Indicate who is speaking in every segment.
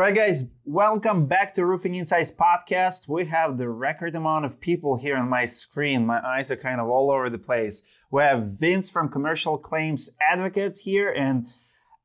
Speaker 1: Right, guys, welcome back to Roofing Insights podcast. We have the record amount of people here on my screen. My eyes are kind of all over the place. We have Vince from Commercial Claims Advocates here. And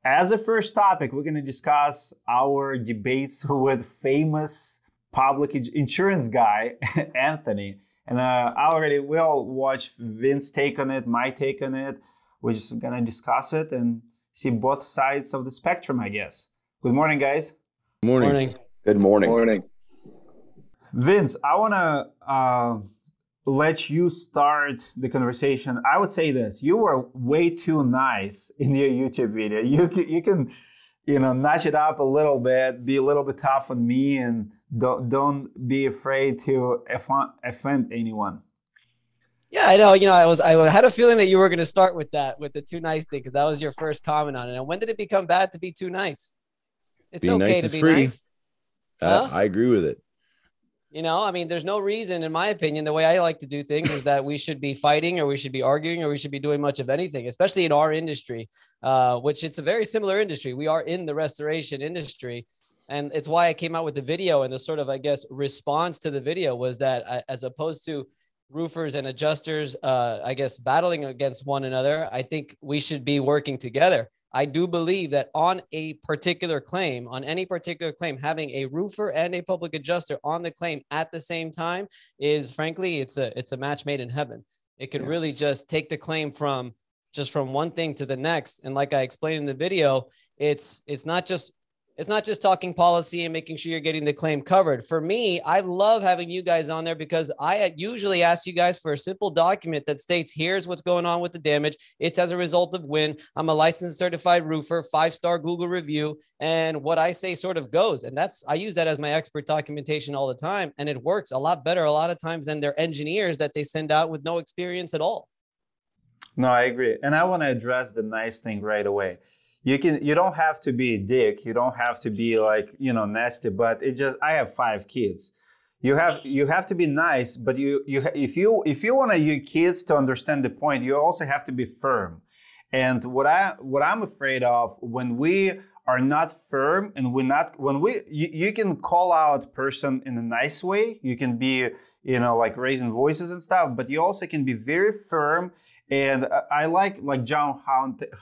Speaker 1: as a first topic, we're going to discuss our debates with famous public insurance guy, Anthony. And I already will watch Vince's take on it, my take on it. We're just going to discuss it and see both sides of the spectrum, I guess. Good morning, guys.
Speaker 2: Morning.
Speaker 3: Good morning.
Speaker 2: Morning.
Speaker 1: Vince, I want to let you start the conversation. I would say this: you were way too nice in your YouTube video. You can, notch it up a little bit, be a little bit tough on me, and don't be afraid to offend anyone.
Speaker 2: Yeah, I know. I had a feeling that you were going to start with the too nice thing because that was your first comment on it. And when did it become bad to be too nice? It's
Speaker 3: Being
Speaker 2: okay
Speaker 3: nice
Speaker 2: to be
Speaker 3: free.
Speaker 2: nice. Huh?
Speaker 3: I agree with it.
Speaker 2: There's no reason, in my opinion, the way I like to do things is that we should be fighting or we should be arguing or we should be doing much of anything, especially in our industry, which it's a very similar industry. We are in the restoration industry. And it's why I came out with the video, and the sort of, I guess, response to the video was that as opposed to roofers and adjusters, battling against one another, I think we should be working together. I do believe that on any particular claim, having a roofer and a public adjuster on the claim at the same time is, frankly, it's a match made in heaven. It could really just take the claim from one thing to the next. And like I explained in the video, it's not just talking policy and making sure you're getting the claim covered. For me, I love having you guys on there because I usually ask you guys for a simple document that states, here's what's going on with the damage. It's as a result of wind. I'm a licensed certified roofer, 5-star Google review. And what I say sort of goes. And I use that as my expert documentation all the time. And it works a lot better a lot of times than their engineers that they send out with no experience at all.
Speaker 1: No, I agree. And I want to address the nice thing right away. You don't have to be a dick. You don't have to be nasty, but I have 5 kids. You have to be nice, but if you want your kids to understand the point, you also have to be firm. And what I'm afraid of when we are not firm and you can call out person in a nice way. You can be, raising voices and stuff, but you also can be very firm. And I like John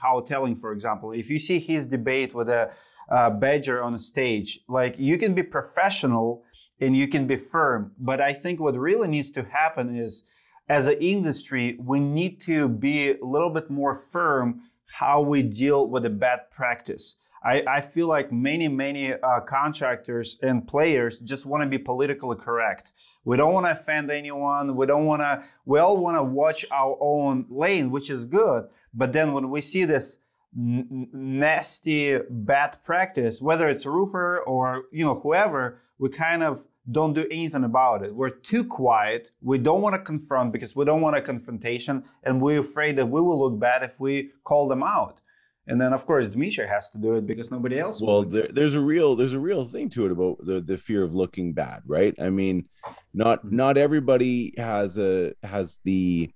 Speaker 1: Houtelling, for example. If you see his debate with a badger on a stage, you can be professional and you can be firm. But I think what really needs to happen is, as an industry, we need to be a little bit more firm how we deal with the bad practice. I feel like many contractors and players just want to be politically correct. We don't want to offend anyone. We all want to watch our own lane, which is good. But then when we see this nasty bad practice, whether it's a roofer or whoever, we kind of don't do anything about it. We're too quiet. We don't want to confront because we don't want a confrontation, and we're afraid that we will look bad if we call them out. And then, of course, Dmitry has to do it because nobody else will.
Speaker 3: Well, there's a real thing to it about the fear of looking bad, right? I mean, not everybody has the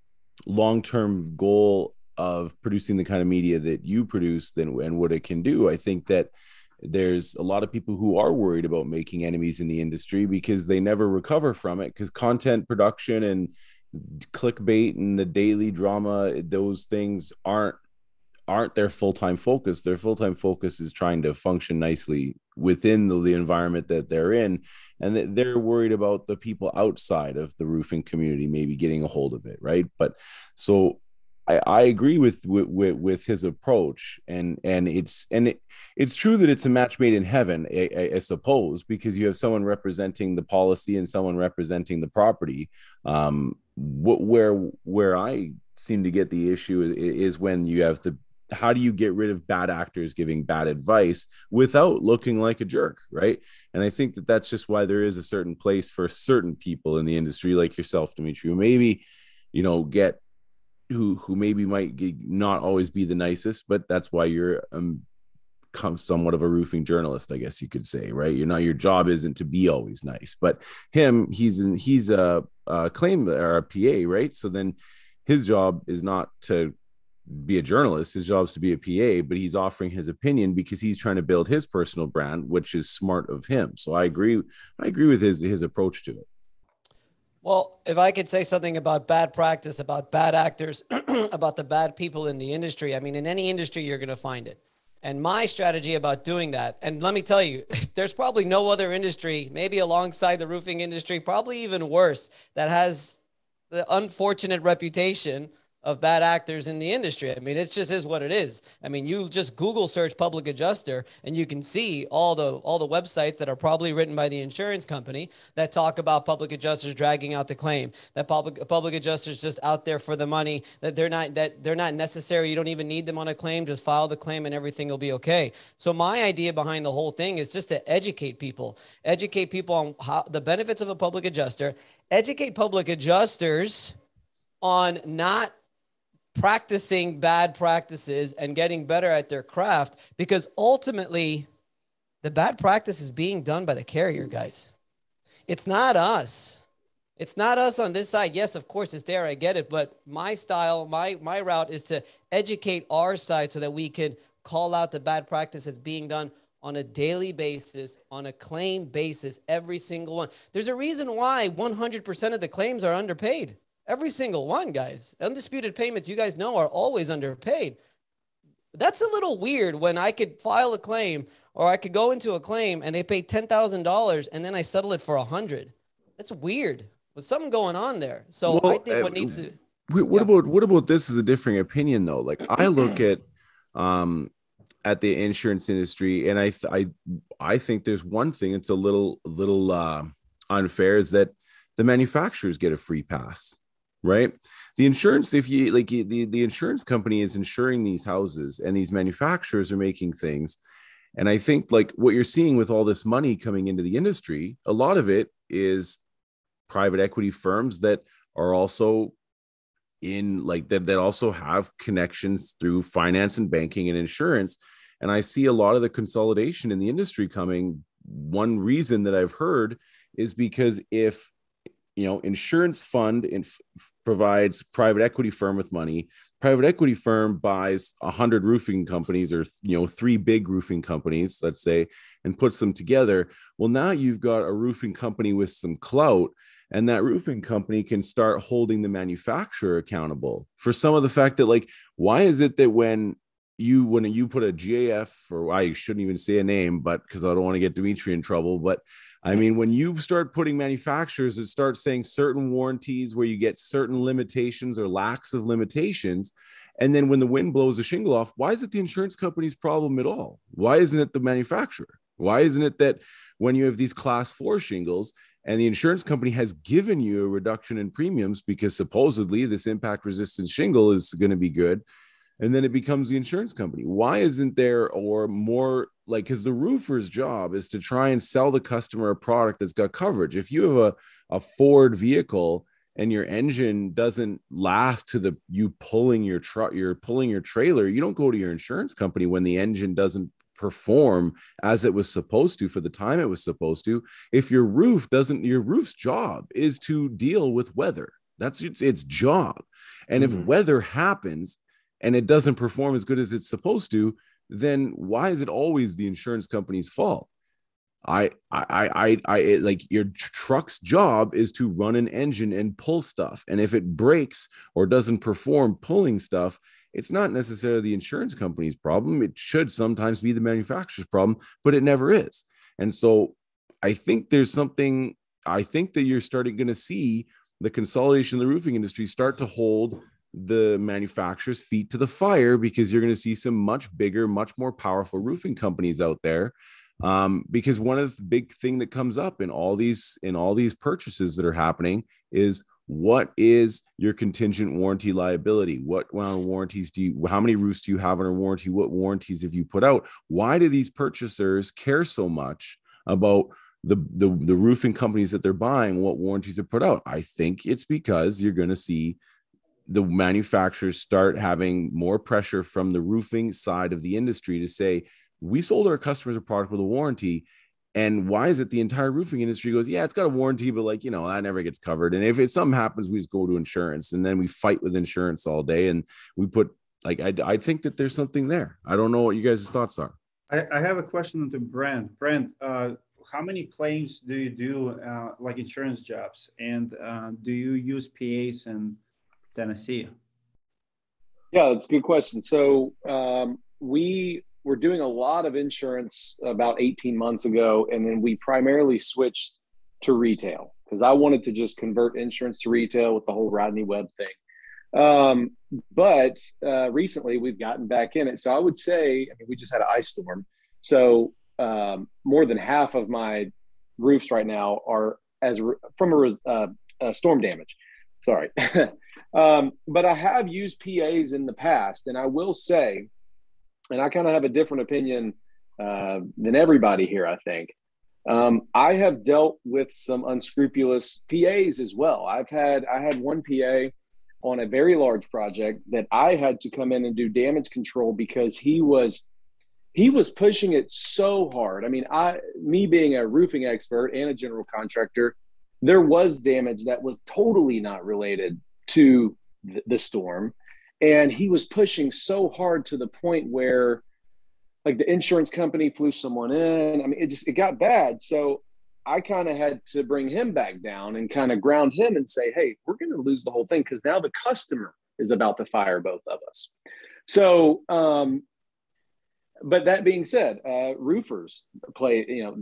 Speaker 3: long-term goal of producing the kind of media that you produce and what it can do. I think that there's a lot of people who are worried about making enemies in the industry because they never recover from it, because content production and clickbait and the daily drama, those things aren't their full-time focus. Their full-time focus is trying to function nicely within the environment that they're in, and they're worried about the people outside of the roofing community maybe getting a hold of it, right? But so I agree with his approach, and it's true that it's a match made in heaven, I suppose, because you have someone representing the policy and someone representing the property. Where I seem to get the issue is when you have how do you get rid of bad actors giving bad advice without looking like a jerk, right? And I think that that's just why there is a certain place for certain people in the industry, like yourself, Dmitry, who maybe, get who maybe might not always be the nicest, but that's why you're somewhat of a roofing journalist, I guess you could say, right? Your job isn't to be always nice, but he's a claim or a PA, right? So then his job is not to be a journalist. His job is to be a PA, but he's offering his opinion because he's trying to build his personal brand, which is smart of him. So I agree with his approach to it.
Speaker 2: Well, if I could say something about bad practice, about bad actors, about the bad people in the industry, I mean, in any industry, you're going to find it. And my strategy about doing that, and let me tell you, there's probably no other industry, maybe alongside the roofing industry, probably even worse, that has the unfortunate reputation of bad actors in the industry. I mean, it just is what it is. I mean, you just Google search public adjuster and you can see all the websites that are probably written by the insurance company that talk about public adjusters dragging out the claim, that public adjusters just out there for the money, that they're not necessary. You don't even need them on a claim. Just file the claim and everything will be okay. So my idea behind the whole thing is just to educate people on how the benefits of a public adjuster, educate public adjusters on not practicing bad practices and getting better at their craft, because ultimately the bad practice is being done by the carrier, guys. It's not us. It's not us on this side. Yes, of course it's there. I get it. But my style, my route is to educate our side so that we can call out the bad practice that's being done on a daily basis, on a claim basis, every single one. There's a reason why 100% of the claims are underpaid. Every single one, guys. Undisputed payments, you guys know, are always underpaid. That's a little weird when I could file a claim or I could go into a claim and they pay $10,000 and then I settle it for $100. That's weird. There's something going on there. So well, I think what needs to...
Speaker 3: What about this is a differing opinion, though? Like I look at the insurance industry and I think there's one thing that's a little unfair is that the manufacturers get a free pass. Right. The insurance, if you like the insurance company is insuring these houses and these manufacturers are making things. And I think like what you're seeing with all this money coming into the industry, a lot of it is private equity firms that are also in like that also have connections through finance and banking and insurance. And I see a lot of the consolidation in the industry coming. One reason that I've heard is because if insurance fund provides private equity firm with money. Private equity firm buys 100 roofing companies or, 3 big roofing companies, let's say, and puts them together. Well, now you've got a roofing company with some clout, and that roofing company can start holding the manufacturer accountable for some of the fact that, like, why is it that when you put a GAF, or I shouldn't even say a name, but because I don't want to get Dmitry in trouble, but I mean, when you start putting manufacturers that start saying certain warranties where you get certain limitations or lacks of limitations, and then when the wind blows a shingle off, why is it the insurance company's problem at all? Why isn't it the manufacturer? Why isn't it that when you have these class 4 shingles and the insurance company has given you a reduction in premiums because supposedly this impact resistant shingle is going to be good, and then it becomes the insurance company? Why isn't there, or more like, because the roofer's job is to try and sell the customer a product that's got coverage. If you have a Ford vehicle and your engine doesn't last to you pulling your truck, you're pulling your trailer, you don't go to your insurance company when the engine doesn't perform as it was supposed to for the time it was supposed to. If your roof's job is to deal with weather. That's its job. And if weather happens and it doesn't perform as good as it's supposed to, then why is it always the insurance company's fault? Like your truck's job is to run an engine and pull stuff. And if it breaks or doesn't perform pulling stuff, it's not necessarily the insurance company's problem. It should sometimes be the manufacturer's problem, but it never is. And so I think that you're going to see the consolidation of the roofing industry start to hold the manufacturer's feet to the fire, because you're going to see some much bigger, much more powerful roofing companies out there. Because one of the big thing that comes up in all these purchases that are happening is, what is your contingent warranty liability? What amount of warranties how many roofs do you have under warranty? What warranties have you put out? Why do these purchasers care so much about the roofing companies that they're buying, what warranties are put out? I think it's because you're going to see the manufacturers start having more pressure from the roofing side of the industry to say, we sold our customers a product with a warranty. And why is it the entire roofing industry goes, yeah, it's got a warranty, but that never gets covered. And if something happens, we just go to insurance, and then we fight with insurance all day, and we put like I think that there's something there. I don't know what you guys' thoughts are.
Speaker 1: I have a question to Brent. Brent, how many claims do you do, like insurance jobs? And do you use PAs in Tennessee?
Speaker 4: Yeah, that's a good question. So we were doing a lot of insurance about 18 months ago, and then we primarily switched to retail because I wanted to just convert insurance to retail with the whole Rodney Webb thing. But recently we've gotten back in it. So I would say, I mean, we just had an ice storm. So more than half of my roofs right now are from a storm damage. Sorry. But I have used PAs in the past, and I will say, and I kind of have a different opinion than everybody here, I think. I have dealt with some unscrupulous PAs as well. I had one PA on a very large project that I had to come in and do damage control because he was pushing it so hard. I mean, me being a roofing expert and a general contractor, there was damage that was totally not related to the storm. And he was pushing so hard to the point where like the insurance company flew someone in. I mean, it got bad. So I kind of had to bring him back down and kind of ground him and say, hey, we're going to lose the whole thing because now the customer is about to fire both of us. So, but that being said, roofers play, you know,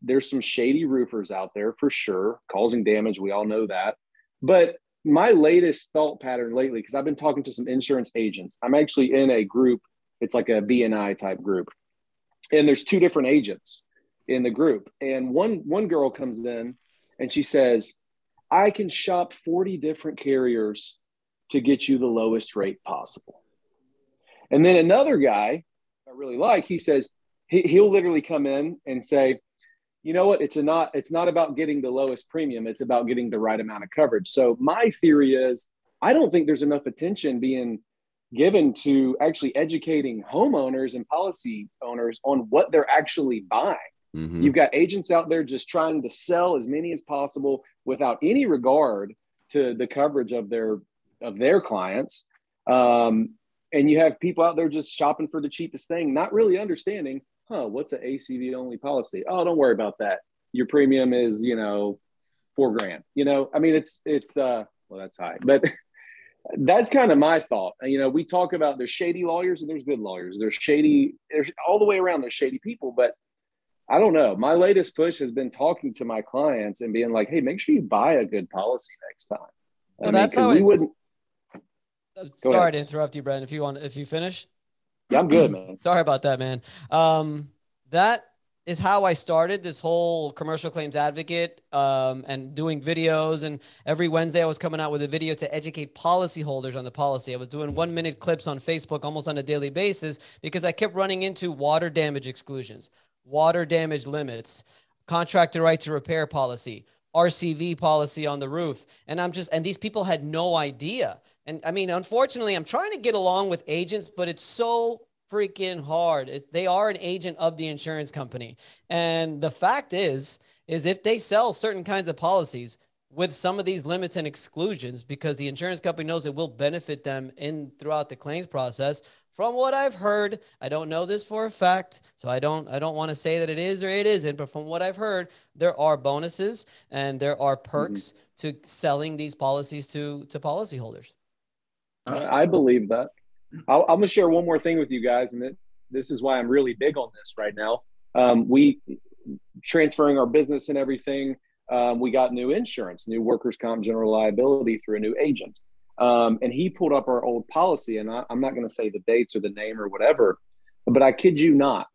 Speaker 4: there's some shady roofers out there for sure, causing damage. We all know that. But my latest thought pattern lately, because I've been talking to some insurance agents, I'm actually in a group. It's like a BNI type group. And there's two different agents in the group. And one girl comes in and she says, I can shop 40 different carriers to get you the lowest rate possible. And then another guy I really like, he says, he'll literally come in and say, you know what, it's not about getting the lowest premium, it's about getting the right amount of coverage. So my theory is, I don't think there's enough attention being given to actually educating homeowners and policy owners on what they're actually buying. Mm-hmm. You've got agents out there just trying to sell as many as possible without any regard to the coverage of their clients. And you have people out there just shopping for the cheapest thing, not really understanding, what's an ACV only policy? Oh, don't worry about that. Your premium is, $4,000, I mean, it's well, that's high, but that's kind of my thought. We talk about there's shady lawyers and there's good lawyers. There's all the way around. There's shady people, but I don't know. My latest push has been talking to my clients and being like, hey, make sure you buy a good policy next time.
Speaker 2: So that's how we wouldn't. Sorry to interrupt you, Brent. If you finish.
Speaker 4: Yeah, I'm good, man.
Speaker 2: Sorry about that, man. That is how I started this whole commercial claims advocate and doing videos. And every Wednesday I was coming out with a video to educate policyholders on the policy. I was doing 1-minute clips on Facebook almost on a daily basis because I kept running into water damage exclusions, water damage limits, contractor right to repair policy, RCV policy on the roof. And these people had no idea. And I mean, unfortunately, I'm trying to get along with agents, but it's so freaking hard. They are an agent of the insurance company. And the fact is if they sell certain kinds of policies with some of these limits and exclusions, because the insurance company knows it will benefit them throughout the claims process. From what I've heard, I don't know this for a fact, so I don't want to say that it is or it isn't, but from what I've heard, there are bonuses and there are perks to selling these policies to policyholders.
Speaker 4: I believe that. I'm going to share one more thing with you guys, and this is why I'm really big on this right now. We transferring our business and everything. We got new insurance, new workers' comp general liability through a new agent. And he pulled up our old policy, and I'm not going to say the dates or the name or whatever, but I kid you not,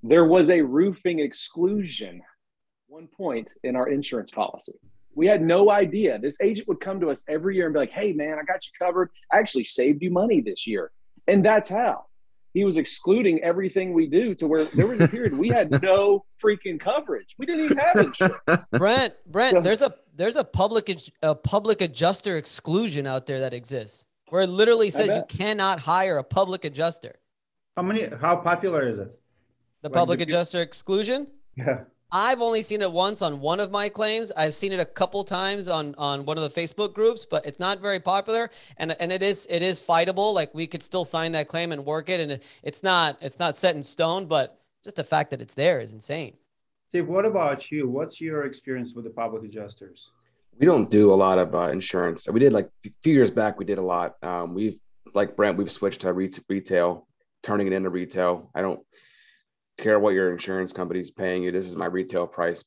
Speaker 4: there was a roofing exclusion at one point in our insurance policy. We had no idea. This agent would come to us every year and be like, hey, man, I got you covered. I actually saved you money this year. And that's how. He was excluding everything we do to where there was a period we had no freaking coverage. We didn't even have insurance.
Speaker 2: Brent, so, there's a public adjuster exclusion out there that exists where it literally says you cannot hire a public adjuster.
Speaker 1: How popular is it?
Speaker 2: The public adjuster exclusion?
Speaker 1: Yeah.
Speaker 2: I've only seen it once on one of my claims. I've seen it a couple times on one of the Facebook groups, but it's not very popular. And it is fightable. Like we could still sign that claim and work it, and it's not set in stone. But just the fact that it's there is insane.
Speaker 1: Steve, what about you? What's your experience with the public adjusters?
Speaker 5: We don't do a lot of insurance. We did like a few years back. We did a lot. We've like Brent. We've switched to retail, turning it into retail. I don't care what your insurance company is paying you. This is my retail price.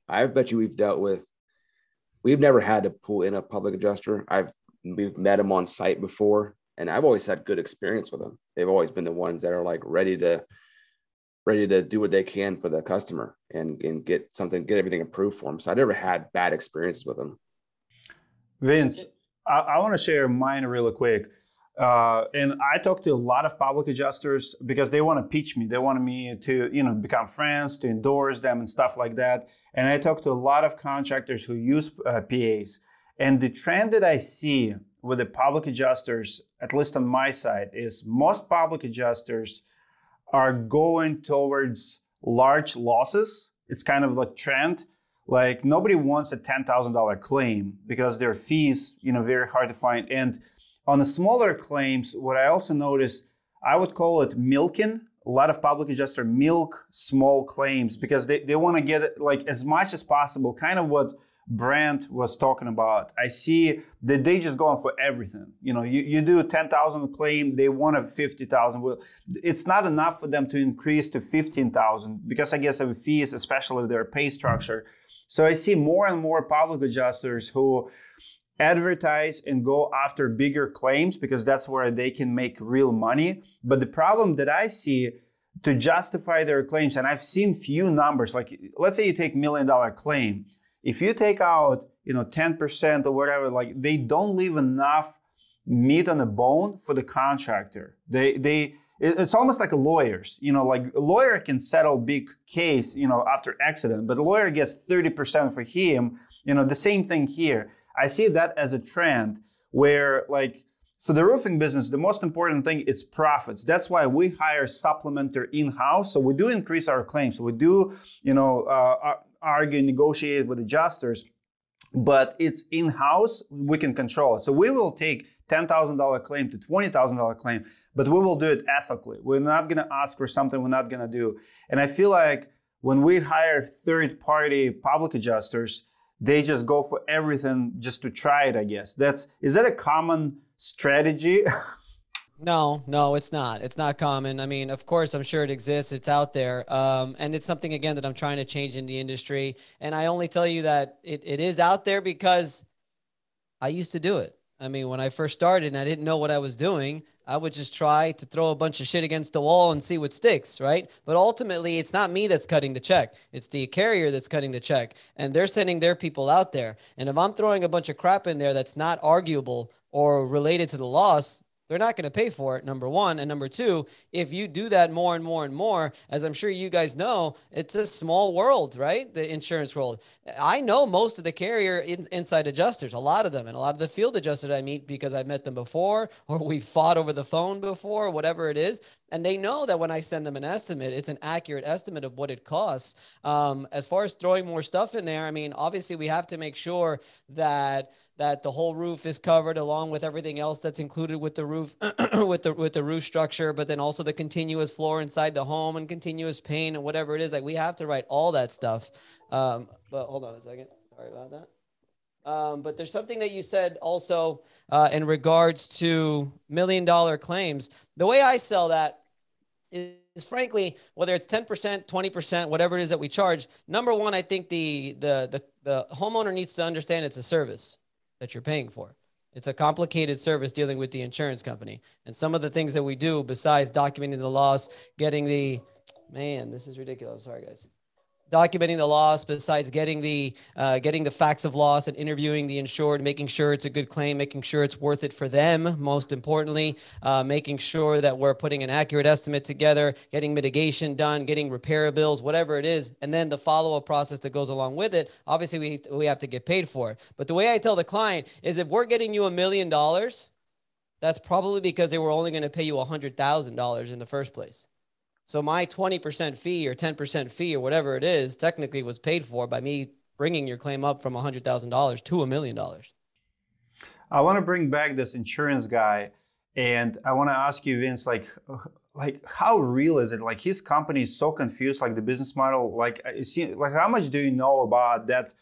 Speaker 5: I bet you we've never had to pull in a public adjuster. We've met them on site before, and I've always had good experience with them. They've always been the ones that are like ready to do what they can for the customer and get everything approved for them. So I never had bad experiences with them.
Speaker 1: Vince, I want to share mine really quick. And I talked to a lot of public adjusters because they want to pitch me. They wanted me to, become friends, to endorse them and stuff like that. And I talked to a lot of contractors who use PAs. And the trend that I see with the public adjusters, at least on my side, is most public adjusters are going towards large losses. It's kind of like trend. Like nobody wants a $10,000 claim because their fees, very hard to find. And on the smaller claims, what I also noticed, I would call it milking. A lot of public adjusters milk small claims because they want to get like as much as possible, kind of what Brent was talking about. I see that they just going for everything. You do a 10,000 claim, they want a 50,000. Well, it's not enough for them to increase to 15,000 because I guess of fees, especially their pay structure. So I see more and more public adjusters who advertise and go after bigger claims because that's where they can make real money. But the problem that I see to justify their claims, and I've seen few numbers, like let's say you take $1 million claim. If you take out, 10% or whatever, like they don't leave enough meat on the bone for the contractor. It's almost like a lawyers, like a lawyer can settle big case, after accident, but a lawyer gets 30% for him, the same thing here. I see that as a trend where like for the roofing business, the most important thing is profits. That's why we hire supplementer in-house. So we do increase our claims. So we do, argue, negotiate with adjusters, but it's in-house, we can control it. So we will take $10,000 claim to $20,000 claim, but we will do it ethically. We're not going to ask for something we're not going to do. And I feel like when we hire third-party public adjusters, they just go for everything just to try it, I guess. Is that a common strategy?
Speaker 2: No, it's not. It's not common. I mean, of course, I'm sure it exists. It's out there. And it's something, again, that I'm trying to change in the industry. And I only tell you that it is out there because I used to do it. I mean, when I first started and I didn't know what I was doing, I would just try to throw a bunch of shit against the wall and see what sticks, right? But ultimately, it's not me that's cutting the check. It's the carrier that's cutting the check. And they're sending their people out there. And if I'm throwing a bunch of crap in there that's not arguable or related to the loss, they're not going to pay for it, number one. And number two, if you do that more and more and more, as I'm sure you guys know, it's a small world, right? The insurance world. I know most of the carrier inside adjusters, a lot of them, and a lot of the field adjusters I meet because I've met them before, or we've fought over the phone before, whatever it is. And they know that when I send them an estimate, it's an accurate estimate of what it costs. As far as throwing more stuff in there, I mean, obviously we have to make sure that the whole roof is covered along with everything else that's included with the roof, with the roof structure, but then also the continuous floor inside the home and continuous pane and whatever it is. Like we have to write all that stuff. But hold on a second. Sorry about that. But there's something that you said also in regards to $1 million claims. The way I sell that is frankly, whether it's 10%, 20%, whatever it is that we charge. Number one, I think the homeowner needs to understand it's a service that you're paying for. It's a complicated service dealing with the insurance company. And some of the things that we do besides documenting the loss, this is ridiculous. Sorry, guys. Documenting the loss, besides getting the facts of loss and interviewing the insured, making sure it's a good claim, making sure it's worth it for them, most importantly, making sure that we're putting an accurate estimate together, getting mitigation done, getting repair bills, whatever it is, and then the follow-up process that goes along with it. Obviously, we have to get paid for it. But the way I tell the client is if we're getting you $1 million, that's probably because they were only going to pay you $100,000 in the first place. So my 20% fee or 10% fee or whatever it is technically was paid for by me bringing your claim up from $100,000 to $1 million.
Speaker 1: I want to bring back this insurance guy, and I want to ask you, Vince, like how real is it? Like his company is so confused, like the business model. Like it seems, like how much do you know about that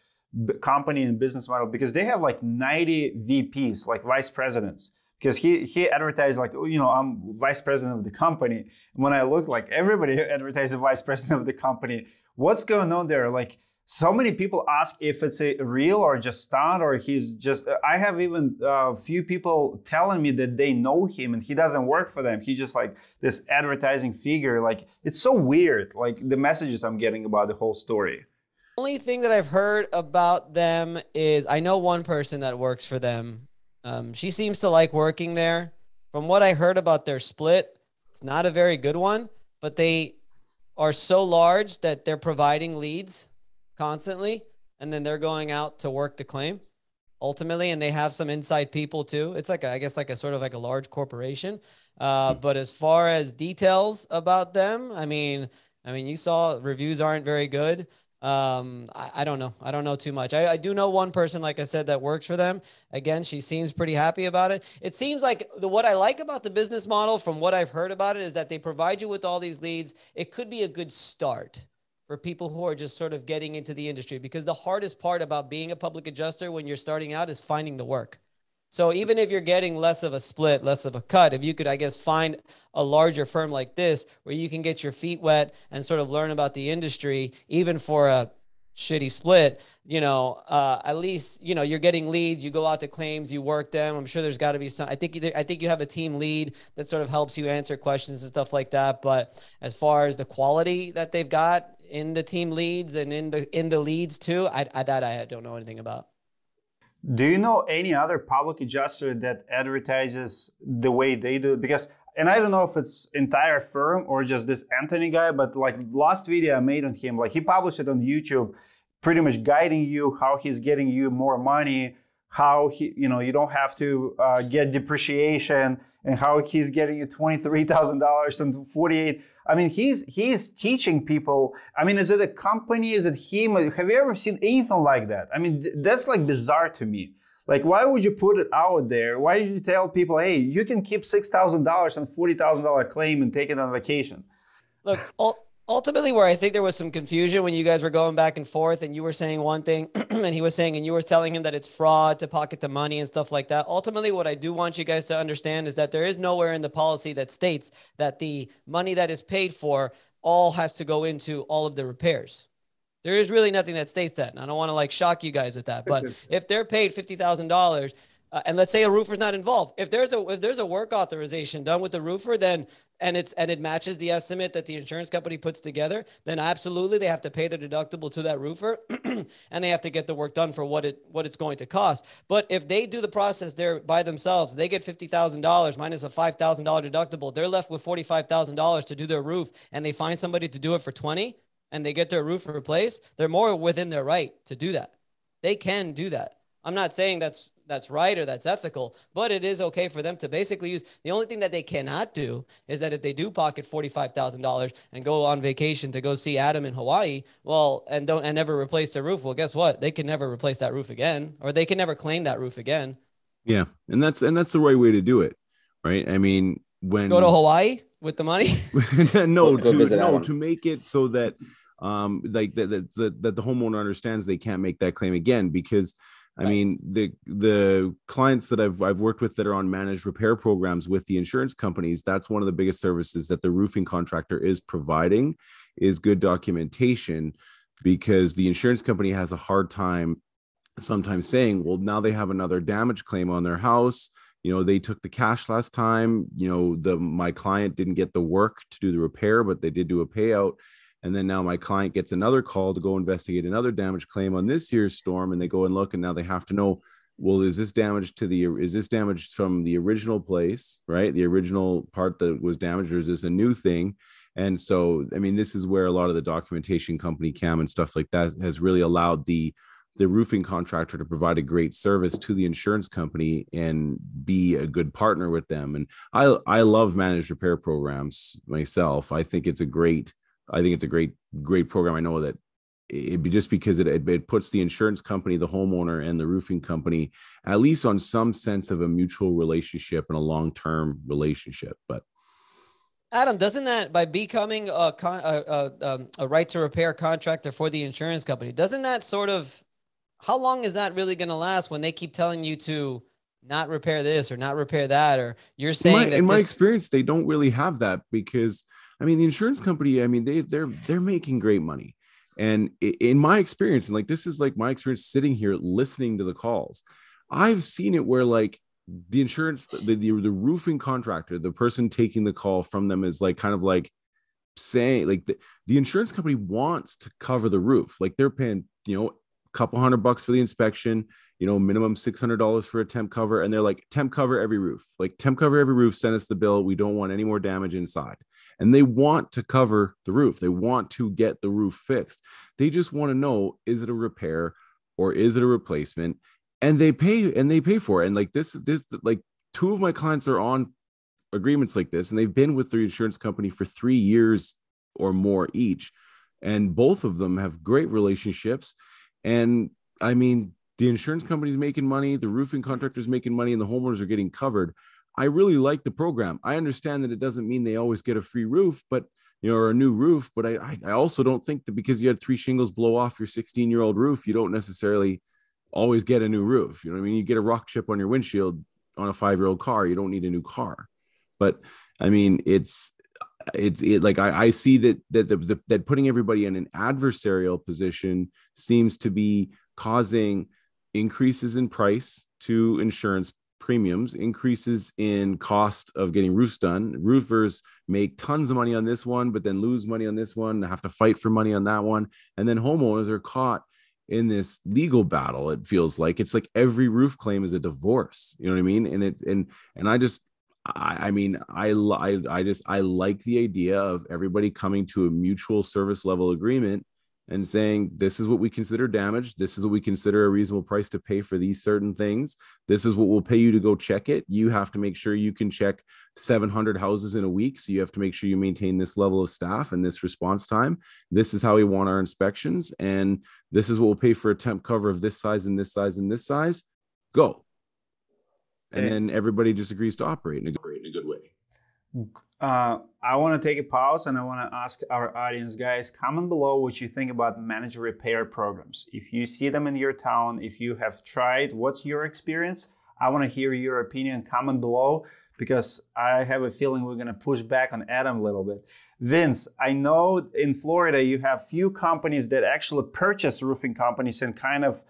Speaker 1: company and business model? Because they have like 90 VPs, like vice presidents. Because he advertised like, you know, I'm vice president of the company. And when I look, like everybody advertised the vice president of the company. What's going on there? Like so many people ask if it's a real or just stunt, or he's just, I have even a few people telling me that they know him and he doesn't work for them. He's just like this advertising figure. Like it's so weird, like the messages I'm getting about the whole story.
Speaker 2: Only thing that I've heard about them is I know one person that works for them. She seems to like working there. From what I heard about their split, it's not a very good one, but they are so large that they're providing leads constantly, and then they're going out to work the claim ultimately, and they have some inside people too. It's like I guess like a sort of like a large corporation. But as far as details about them, I mean, you saw reviews aren't very good. I don't know. I don't know too much. I do know one person, like I said, that works for them. Again, she seems pretty happy about it. It seems like what I like about the business model from what I've heard about it is that they provide you with all these leads. It could be a good start for people who are just sort of getting into the industry, because the hardest part about being a public adjuster when you're starting out is finding the work. So even if you're getting less of a split, less of a cut, if you could, I guess, find a larger firm like this where you can get your feet wet and sort of learn about the industry, even for a shitty split, you know, at least, you know, you're getting leads, you go out to claims, you work them. I'm sure there's got to be some, I think you have a team lead that sort of helps you answer questions and stuff like that. But as far as the quality that they've got in the team leads and in the leads too, I don't know anything about.
Speaker 1: Do you know any other public adjuster that advertises the way they do? Because, and I don't know if it's entire firm or just this Anthony guy, but like last video I made on him, like he published it on YouTube, pretty much guiding you how he's getting you more money, how he, you know, you don't have to get depreciation, and how he's getting you $23,000 and 48. I mean, he's teaching people. I mean, is it a company? Is it him? Have you ever seen anything like that? I mean, that's like bizarre to me. Like, why would you put it out there? Why did you tell people, hey, you can keep $6,000 and $40,000 claim and take it on vacation?
Speaker 2: Look, ultimately, where I think there was some confusion when you guys were going back and forth and you were saying one thing and he was saying, and you were telling him that it's fraud to pocket the money and stuff like that. Ultimately, what I do want you guys to understand is that there is nowhere in the policy that states that the money that is paid for all has to go into all of the repairs. There is really nothing that states that. And I don't want to like shock you guys with that, but if they're paid $50,000, and let's say a roofer's not involved, if there's a work authorization done with the roofer, then and it matches the estimate that the insurance company puts together, then absolutely they have to pay the deductible to that roofer and they have to get the work done for what it's going to cost. But if they do the process there by themselves, they get $50,000 minus a $5,000 deductible, they're left with $45,000 to do their roof, and they find somebody to do it for 20 and they get their roof replaced, they're more within their right to do that. They can do that. I'm not saying that's right or that's ethical, but it is okay for them to basically use. The only thing that they cannot do is that if they do pocket $45,000 and go on vacation to go see Adam in Hawaii, well, and never replace their roof, well, guess what? They can never replace that roof again, or they can never claim that roof again.
Speaker 3: Yeah, and that's the right way to do it, right? I mean, when
Speaker 2: go to Hawaii with the money,
Speaker 3: to make it so that like that the homeowner understands they can't make that claim again, because I mean, the clients that I've worked with that are on managed repair programs with the insurance companies, that's one of the biggest services that the roofing contractor is providing, is good documentation, because the insurance company has a hard time sometimes saying, well, now they have another damage claim on their house. You know, they took the cash last time, you know, my client didn't get the work to do the repair, but they did do a payout. And then now my client gets another call to go investigate another damage claim on this year's storm. And they go and look, and now they have to know, well, is this damage from the original place, right? The original part that was damaged, or is this a new thing? And so, I mean, this is where a lot of the documentation company CAM and stuff like that has really allowed the the roofing contractor to provide a great service to the insurance company and be a good partner with them. And I love managed repair programs myself. I think it's a great program. I know that it'd be just because it puts the insurance company, the homeowner, and the roofing company at least on some sense of a mutual relationship and a long-term relationship. But
Speaker 2: Adam, doesn't that, by becoming a right to repair contractor for the insurance company, doesn't that sort of, how long is that really going to last when they keep telling you to not repair this or not repair that? Or you're saying
Speaker 3: in my experience, they don't really have that, because I mean, the insurance company, I mean, they're making great money. And in my experience, and like, this is like my experience sitting here listening to the calls, I've seen it where like the insurance, the roofing contractor, the person taking the call from them is like, kind of like saying like the insurance company wants to cover the roof. Like they're paying, a couple $100 for the inspection, minimum $600 for a temp cover. And they're like, temp cover every roof, send us the bill. We don't want any more damage inside. And they want to cover the roof. They want to get the roof fixed. They just want to know, is it a repair or is it a replacement? And they pay for it. And like this, like two of my clients are on agreements like this, and they've been with the insurance company for 3 years or more each. And both of them have great relationships. And I mean, the insurance company's making money, the roofing contractor's making money, and the homeowners are getting covered. I really like the program. I understand that it doesn't mean they always get a free roof, but or a new roof. But I also don't think that because you had 3 shingles blow off your 16-year-old roof, you don't necessarily always get a new roof. You know what I mean? You get a rock chip on your windshield on a 5-year-old car, you don't need a new car. But I mean, it's like I see that putting everybody in an adversarial position seems to be causing increases in price to insurance premiums, increases in cost of getting roofs done. Roofers make tons of money on this one, but then lose money on this one, have to fight for money on that one. And then homeowners are caught in this legal battle. It feels like it's like every roof claim is a divorce. You know what I mean? And it's, and I just, I mean, I like the idea of everybody coming to a mutual service level agreement and saying, this is what we consider damage. This is what we consider a reasonable price to pay for these certain things. This is what we'll pay you to go check it. You have to make sure you can check 700 houses in a week. So you have to make sure you maintain this level of staff and this response time. This is how we want our inspections. And this is what we'll pay for a temp cover of this size and this size and this size. Go. And then everybody just agrees to operate in a good way.
Speaker 1: I want to take a pause and I want to ask our audience, guys, comment below what you think about managed repair programs. If you see them in your town, if you have tried, what's your experience? I want to hear your opinion. Comment below, because I have a feeling we're going to push back on Adam a little bit. Vince, I know in Florida you have few companies that actually purchase roofing companies and kind of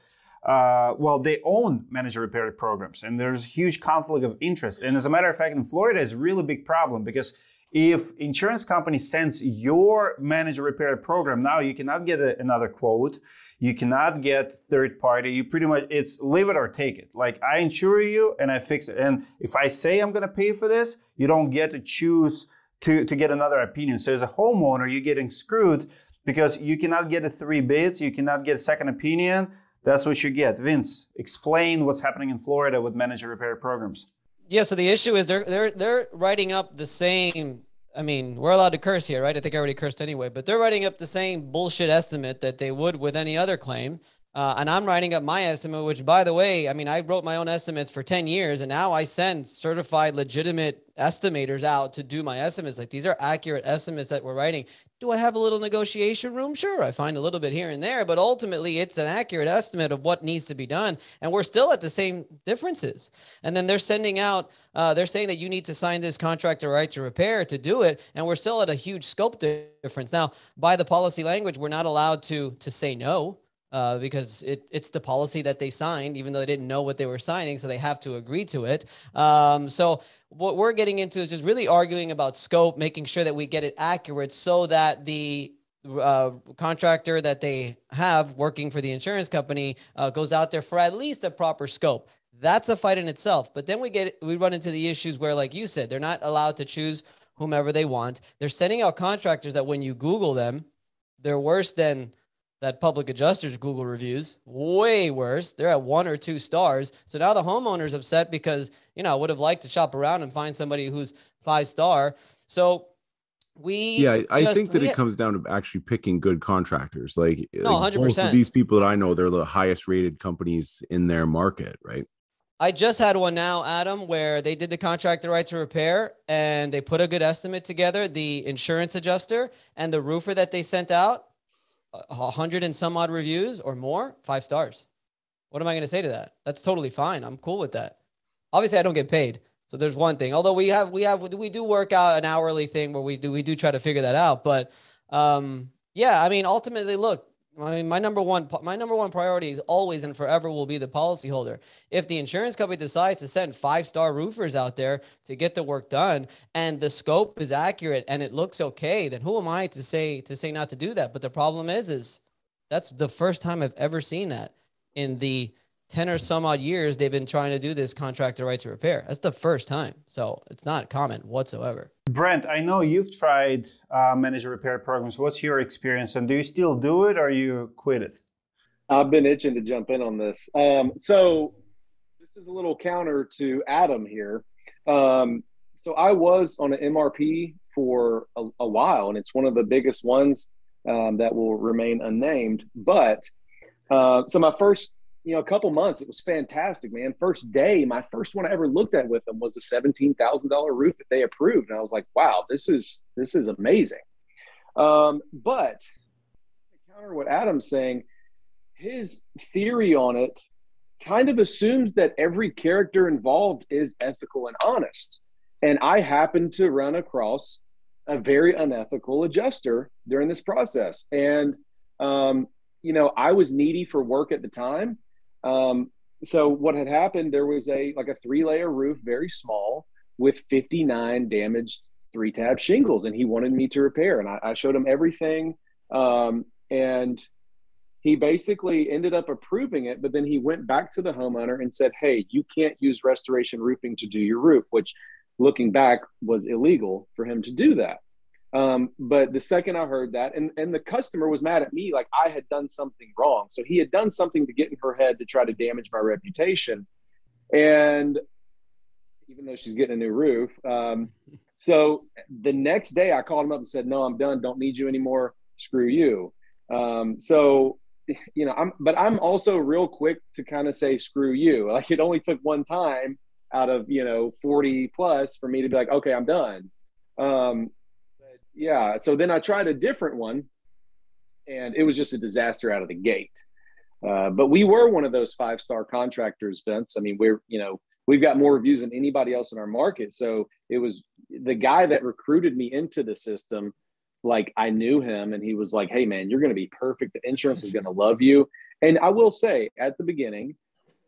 Speaker 1: they own managed repair programs, and there's huge conflict of interest. And as a matter of fact, in Florida, it's a really big problem, because if insurance company sends your managed repair program, now you cannot get another quote. You cannot get third party. You pretty much, it's leave it or take it. Like, I insure you and I fix it. And if I say I'm going to pay for this, you don't get to choose to get another opinion. So as a homeowner, you're getting screwed because you cannot get 3 bids. You cannot get a second opinion. That's what you get. Vince, explain what's happening in Florida with managed repair programs.
Speaker 2: Yeah, so the issue is they're writing up the same. I mean, we're allowed to curse here, right? I think I already cursed anyway, but they're writing up the same bullshit estimate that they would with any other claim. And I'm writing up my estimate, which, by the way, I mean, I wrote my own estimates for 10 years, and now I send certified, legitimate estimators out to do my estimates. Like, these are accurate estimates that we're writing. Do I have a little negotiation room? Sure, I find a little bit here and there, but ultimately it's an accurate estimate of what needs to be done. And we're still at the same differences. And then they're sending out, they're saying that you need to sign this contractor right to repair to do it. And we're still at a huge scope difference. Now, by the policy language, we're not allowed to say no. Because it's the policy that they signed, even though they didn't know what they were signing, so they have to agree to it. So what we're getting into is just really arguing about scope, making sure that we get it accurate so that the contractor that they have working for the insurance company goes out there for at least a proper scope. That's a fight in itself. But then we run into the issues where, like you said, they're not allowed to choose whomever they want. They're sending out contractors that when you Google them, they're worse than that public adjusters Google reviews, way worse. They're at 1 or 2 stars. So now the homeowner's upset because, I would have liked to shop around and find somebody who's 5-star. So
Speaker 3: I think that it comes down to actually picking good contractors. Like,
Speaker 2: no, 100%.
Speaker 3: Most of these people that I know, they're the highest rated companies in their market, right?
Speaker 2: I just had one now, Adam, where they did the contractor right to repair and they put a good estimate together. The insurance adjuster and the roofer that they sent out, 100 and some odd reviews or more, 5 stars. What am I going to say to that? That's totally fine. I'm cool with that. Obviously, I don't get paid. So there's one thing, although we do work out an hourly thing where we do try to figure that out. But yeah, I mean, ultimately, look, my number one priority is always and forever will be the policyholder. If the insurance company decides to send 5-star roofers out there to get the work done and the scope is accurate and it looks okay, then who am I to say not to do that? But the problem is that's the first time I've ever seen that in the 10 or some odd years they've been trying to do this contractor right to repair. That's the first time. So it's not common whatsoever.
Speaker 1: Brent, I know you've tried managed repair programs. What's your experience, and do you still do it or you quit it?
Speaker 4: I've been itching to jump in on this. So this is a little counter to Adam here. So I was on an MRP for a while, and it's one of the biggest ones that will remain unnamed. But so my first a couple months, it was fantastic, man. First day, my first one I ever looked at with them was a $17,000 roof that they approved. And I was like, wow, this is amazing. But to counter what Adam's saying, his theory on it kind of assumes that every character involved is ethical and honest. And I happened to run across a very unethical adjuster during this process. And, I was needy for work at the time. So what had happened, there was a 3-layer roof, very small, with 59 damaged 3-tab shingles, and he wanted me to repair. And I showed him everything. And he basically ended up approving it, but then he went back to the homeowner and said, hey, you can't use restoration roofing to do your roof, which looking back was illegal for him to do that. But the second I heard that, and the customer was mad at me, like I had done something wrong. So he had done something to get in her head to try to damage my reputation. And even though she's getting a new roof. So the next day I called him up and said, no, I'm done. Don't need you anymore. Screw you. I'm also real quick to kind of say, screw you. Like it only took one time out of, 40 plus for me to be like, okay, I'm done. Yeah. So then I tried a different one and it was just a disaster out of the gate. But we were one of those 5-star contractors, Vince. I mean, we've got more reviews than anybody else in our market. So it was the guy that recruited me into the system. Like I knew him and he was like, hey man, you're going to be perfect. The insurance is going to love you. And I will say at the beginning,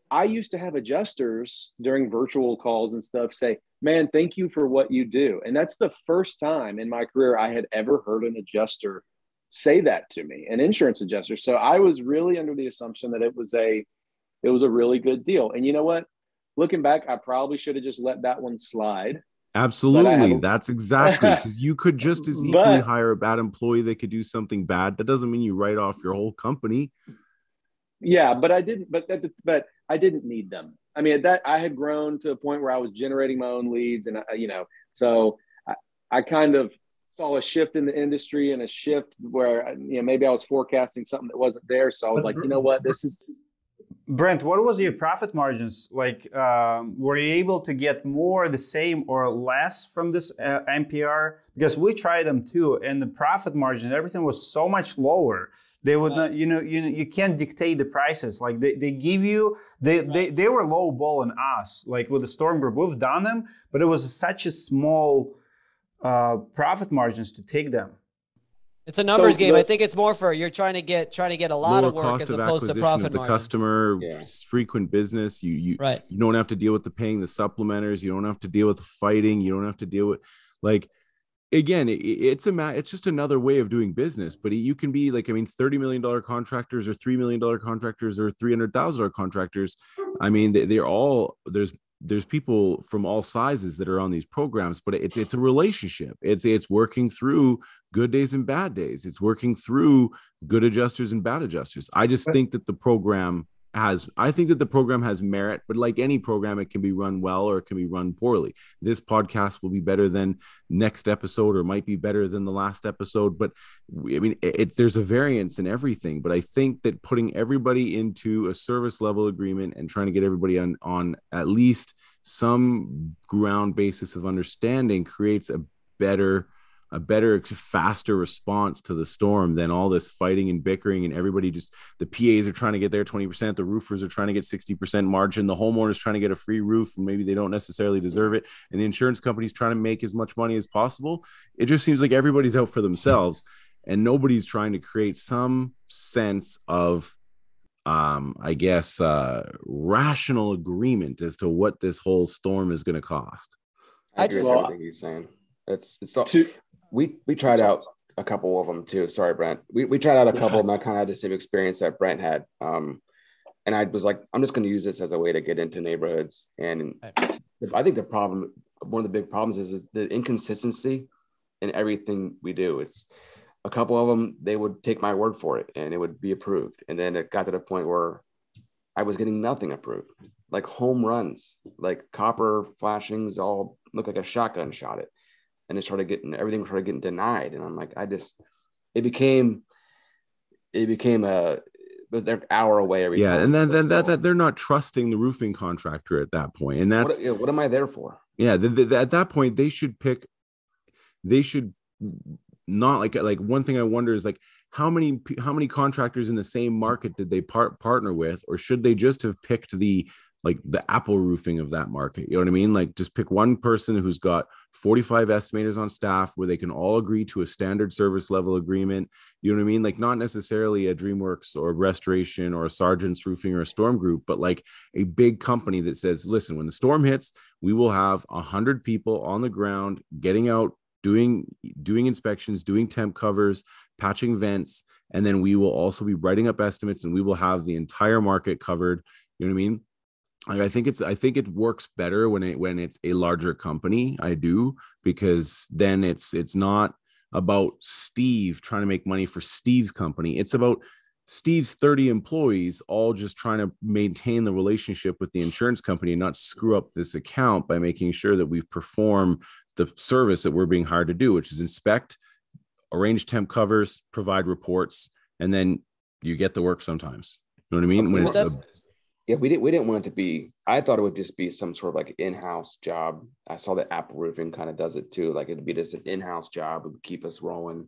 Speaker 4: I used to have adjusters during virtual calls and stuff say, man, thank you for what you do. And that's the first time in my career I had ever heard an adjuster say that to me, an insurance adjuster. So I was really under the assumption that it was a really good deal. And you know what? Looking back, I probably should have just let that one slide.
Speaker 3: Absolutely. That's exactly, because you could just as equally hire a bad employee that could do something bad. That doesn't mean you write off your whole company.
Speaker 4: Yeah, but I didn't. But I didn't need them. I mean, that I had grown to a point where I was generating my own leads, and so I kind of saw a shift in the industry and a shift where maybe I was forecasting something that wasn't there. So I was like, you know what, this is.
Speaker 1: Brent, what was your profit margins like? Were you able to get more, the same, or less from this MPR? Because we tried them too, and the profit margin, everything was so much lower. They would not, you can't dictate the prices. Like they give you, they were low balling us. Like with the Storm Group, we've done them, but it was such a small profit margins to take them.
Speaker 2: It's a numbers game. I think it's more for you're trying to get a lot of work as opposed to profit
Speaker 3: the
Speaker 2: margin.
Speaker 3: Customer, frequent business. You don't have to deal with the paying the supplementers. You don't have to deal with the fighting. You don't have to deal with again, it's just another way of doing business. But you can be $30 million contractors or $3 million contractors or $300,000 contractors. I mean, they're all there's there's people from all sizes that are on these programs, but it's a relationship. It's working through good days and bad days. It's working through good adjusters and bad adjusters. I think that the program has merit, but like any program, it can be run well or it can be run poorly. This podcast will be better than next episode, or might be better than the last episode. But I mean, there's a variance in everything. But I think that putting everybody into a service level agreement and trying to get everybody on at least some ground basis of understanding creates a better, faster response to the storm than all this fighting and bickering, and everybody just, the PAs are trying to get their 20%, the roofers are trying to get 60% margin, the homeowner's trying to get a free roof and maybe they don't necessarily deserve it, and the insurance company's trying to make as much money as possible. It just seems like everybody's out for themselves and nobody's trying to create some sense of rational agreement as to what this whole storm is going to cost.
Speaker 5: I agree with everything he's saying. It's so we tried out a couple of them too. Sorry, Brent. We tried out a couple of them. I kind of had the same experience that Brent had. And I was like, I'm just going to use this as a way to get into neighborhoods. And I think one of the big problems is the inconsistency in everything we do. It's a couple of them, they would take my word for it and it would be approved. And then it got to the point where I was getting nothing approved, like home runs, like copper flashings, all look like a shotgun shot it. And everything started getting denied. And I'm like, it became their hour away every time.
Speaker 3: And then that they're not trusting the roofing contractor at that point. And that's
Speaker 5: what am I there for?
Speaker 3: Yeah. At that point, they should not like one thing I wonder is like, how many contractors in the same market did they partner with, or should they just have picked the Apple roofing of that market? You know what I mean? Like, just pick one person who's got 45 estimators on staff where they can all agree to a standard service level agreement. You know what I mean? Like, not necessarily a DreamWorks or Restoration or a Sargent's Roofing or a Storm Group, but like a big company that says, listen, when the storm hits, we will have 100 people on the ground getting out, doing inspections, doing temp covers, patching vents, and then we will also be writing up estimates, and we will have the entire market covered. You know what I mean? I think it works better when it's a larger company. I do, because then it's not about Steve trying to make money for Steve's company. It's about Steve's 30 employees all just trying to maintain the relationship with the insurance company and not screw up this account by making sure that we perform the service that we're being hired to do, which is inspect, arrange temp covers, provide reports, and then you get the work sometimes. You know what I mean?
Speaker 5: We didn't want it to be, I thought it would just be some sort of like in-house job. I saw that Apple Roofing kind of does it too. Like, it'd be just an in-house job. It would keep us rolling.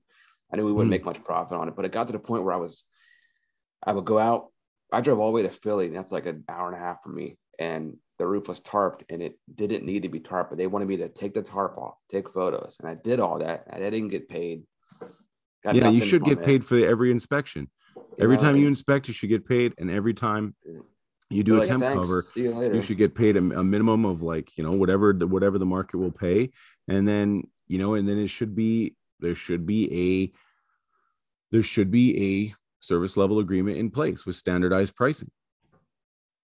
Speaker 5: I knew we wouldn't make much profit on it, but it got to the point where I would go out. I drove all the way to Philly. And that's like an hour and a half from me. And the roof was tarped, and it didn't need to be tarped, but they wanted me to take the tarp off, take photos. And I did all that. I didn't get paid.
Speaker 3: You should get paid for every inspection. Every time you inspect, you should get paid. And every time you do a temp cover, you should get paid a minimum of whatever the market will pay. And then, there should be a service level agreement in place with standardized pricing.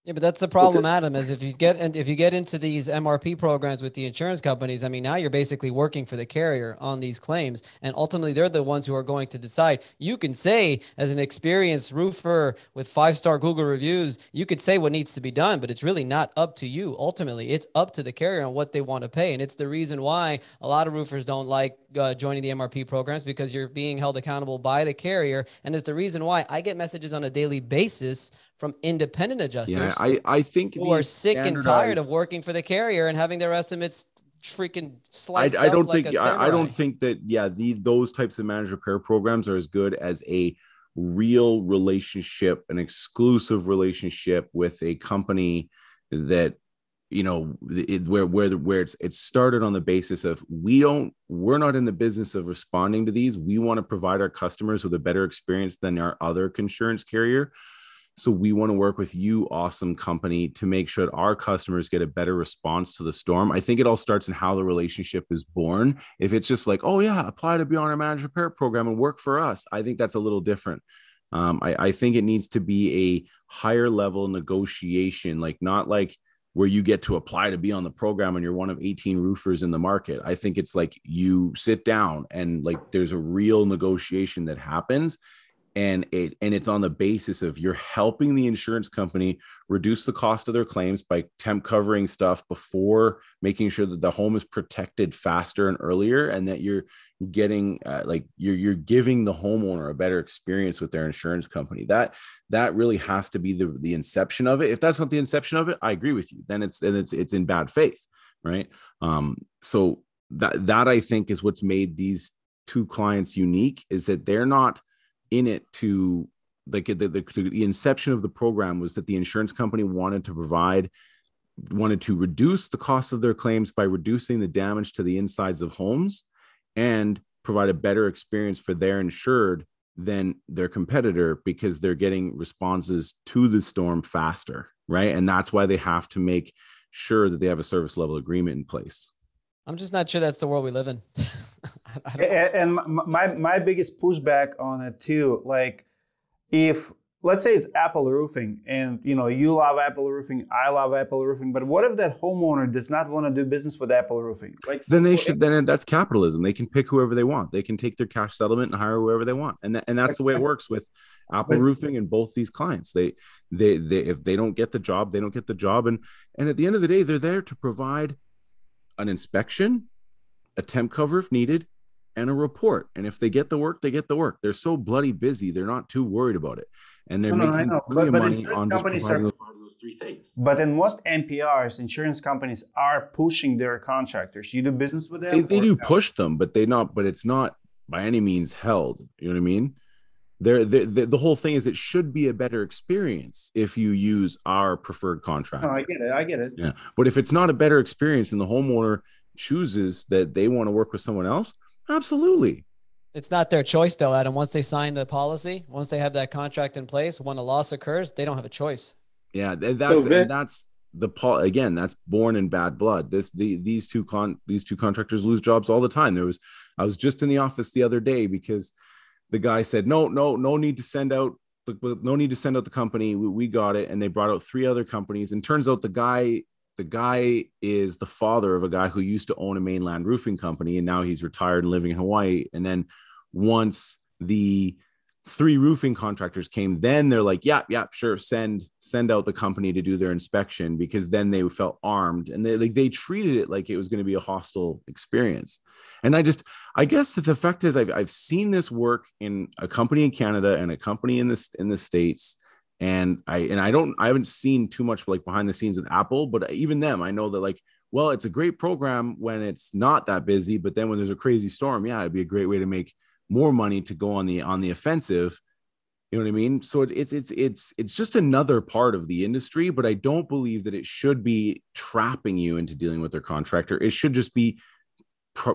Speaker 2: Yeah, but that's the problem, Adam, is if you get into these MRP programs with the insurance companies, I mean, now you're basically working for the carrier on these claims, and ultimately they're the ones who are going to decide. You can say, as an experienced roofer with 5-star Google reviews, you could say what needs to be done, but it's really not up to you. Ultimately, it's up to the carrier on what they want to pay. And it's the reason why a lot of roofers don't like joining the MRP programs, because you're being held accountable by the carrier. And it's the reason why I get messages on a daily basis from independent adjusters
Speaker 3: I think
Speaker 2: who are sick and tired of working for the carrier and having their estimates freaking sliced
Speaker 3: I don't
Speaker 2: up like
Speaker 3: think
Speaker 2: a samurai.
Speaker 3: I don't think that those types of managed repair programs are as good as a real relationship, an exclusive relationship with a company that where it's started on the basis of we're not in the business of responding to these. We want to provide our customers with a better experience than our other insurance carrier. So we want to work with you, awesome company, to make sure that our customers get a better response to the storm. I think it all starts in how the relationship is born. If it's just like, oh yeah, apply to be on our managed repair program and work for us, I think that's a little different. I think it needs to be a higher level negotiation, like not like where you get to apply to be on the program and you're one of 18 roofers in the market. I think it's like you sit down and like there's a real negotiation that happens, and it's on the basis of you're helping the insurance company reduce the cost of their claims by temp covering stuff before, making sure that the home is protected faster and earlier, and that you're getting you're giving the homeowner a better experience with their insurance company. That really has to be the inception of it. If that's not the inception of it, I agree with you. Then it's in bad faith, right? So that I think is what's made these two clients unique, is that they're not in it to like the inception of the program was that the insurance company wanted to reduce the cost of their claims by reducing the damage to the insides of homes and provide a better experience for their insured than their competitor, because they're getting responses to the storm faster, right? And that's why they have to make sure that they have a service level agreement in place.
Speaker 2: I'm just not sure that's the world we live in.
Speaker 1: And my biggest pushback on it too, like if let's say it's Apple Roofing, and you love Apple Roofing, I love Apple Roofing, but what if that homeowner does not want to do business with Apple Roofing? Like
Speaker 3: then that's capitalism. They can pick whoever they want. They can take their cash settlement and hire whoever they want, and that's the way it works with Apple Roofing and both these clients. They if they don't get the job, they don't get the job, and at the end of the day, they're there to provide an inspection, a temp cover if needed, and a report. And if they get the work, they get the work. They're so bloody busy, they're not too worried about it. And they're making plenty of money on just providing those three things.
Speaker 1: But in most NPRs, insurance companies are pushing their contractors. You do business with them?
Speaker 3: They do push them, but it's not by any means held. You know what I mean? The whole thing is it should be a better experience if you use our preferred contractor.
Speaker 1: No, I get it.
Speaker 3: Yeah. But if it's not a better experience and the homeowner chooses that they want to work with someone else, absolutely.
Speaker 2: It's not their choice though, Adam. Once they sign the policy, once they have that contract in place, when a loss occurs, they don't have a choice.
Speaker 3: Yeah, that's that's born in bad blood. These two contractors lose jobs all the time. I was just in the office the other day because the guy said, no need to send out the company. We got it. And they brought out 3 other companies. And turns out the guy is the father of a guy who used to own a mainland roofing company. And now he's retired and living in Hawaii. And then once the 3 roofing contractors came, then they're like, yeah, sure. Send out the company to do their inspection, because then they felt armed, and they treated it like it was going to be a hostile experience. And I guess that the fact is I've seen this work in a company in Canada and a company in the States. And I haven't seen too much like behind the scenes with Apple, but even them, I know that like, well, it's a great program when it's not that busy, but then when there's a crazy storm, yeah, it'd be a great way to make more money to go on the offensive. You know what I mean? So it's just another part of the industry, but I don't believe that it should be trapping you into dealing with their contractor. It should just be